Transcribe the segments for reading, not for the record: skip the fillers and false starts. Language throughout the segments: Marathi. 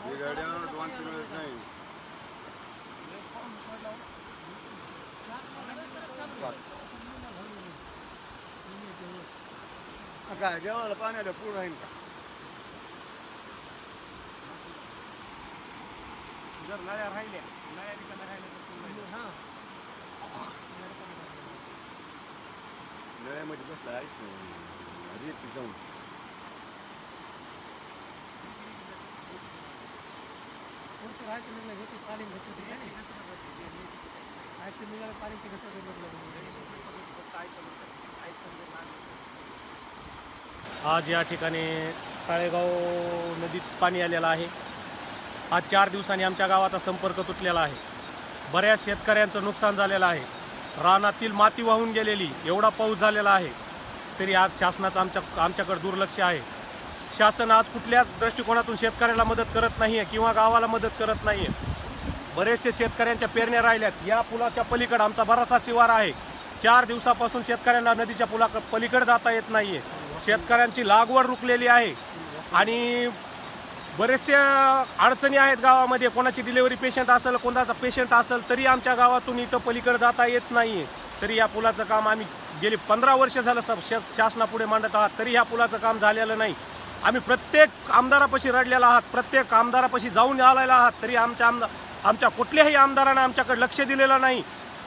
ही गाड्या 2-3 वेळेस नाही. काय जेवायला पाण्याला पूर्ण आहे का? जर नळ्या राहिल्या नळ्या रिकाम्या राहिल्या तर हां नळ्यामध्ये बसला आहेच रेती जाऊन. राहायचं निर्णय घेते पाणी घेते राहायचं निघालं पाणी आज या ठिकाणी साळेगाव नदीत पाणी आलेलं आहे. आज 4 दिवसांनी आमच्या गावाचा संपर्क तुटलेला आहे. बऱ्याच शेतकऱ्यांचं नुकसान झालेलं आहे. रानातील माती वाहून गेलेली, एवढा पाऊस झालेला आहे तरी आज शासनाचं आमच्याकडे दुर्लक्ष आहे. शासन आज कुठल्याच दृष्टिकोनातून शेतकऱ्याला मदत करत नाही आहे किंवा गावाला मदत करत नाही आहे. बरेचसे शेतकऱ्यांच्या पेरण्या राहिल्यात. या पुलाच्या पलीकडे आमचा बराचसा शिवार आहे. 4 दिवसापासून शेतकऱ्यांना नदीच्या पलीकडे जाता येत नाही आहे. शेतकऱ्यांची लागवड रुकलेली आहे आणि बरेचसे अडचणी आहेत गावामध्ये. कोणाची डिलिव्हरी पेशंट असेल, कोणाचा पेशंट असेल तरी आमच्या गावातून इथं पलीकडे जाता येत नाही आहे. तरी या पुलाचं काम आम्ही गेली 15 वर्ष झालं शासनापुढे मांडत आहात तरी ह्या पुलाचं काम झालेलं नाही. आम्ही प्रत्येक आमदारापाशी रडलेला आहात, प्रत्येक आमदारापाशी जाऊन आलेला आहात तरी आमच्या कुठल्याही आमदारानं आमच्याकडे लक्ष दिलेलं नाही.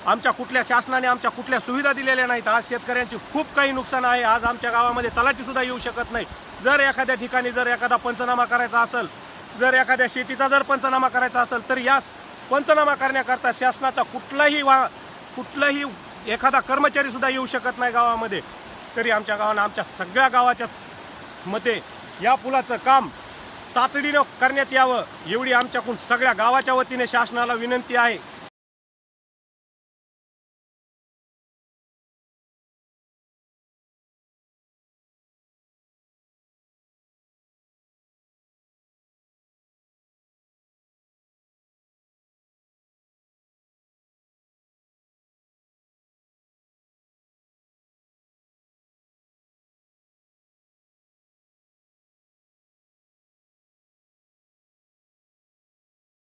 आमच्या कुठल्या शासनाने आमच्या कुठल्या सुविधा दिलेल्या नाहीत. आज शेतकऱ्यांची खूप काही नुकसान आहे. आज आमच्या गावामध्ये तलाठीसुद्धा येऊ शकत नाही. जर एखाद्या ठिकाणी जर एखादा पंचनामा करायचा असेल, जर एखाद्या शेतीचा जर पंचनामा करायचा असेल तर या पंचनामा करण्याकरता शासनाचा कुठलाही एखादा कर्मचारीसुद्धा येऊ शकत नाही गावामध्ये. तरी आमच्या गावानं आमच्या सगळ्या गावाच्या मते या पुलाचं काम तातडीनं करण्यात यावं एवढी आमच्याकडून सगळ्या गावाच्या वतीने शासनाला विनंती आहे.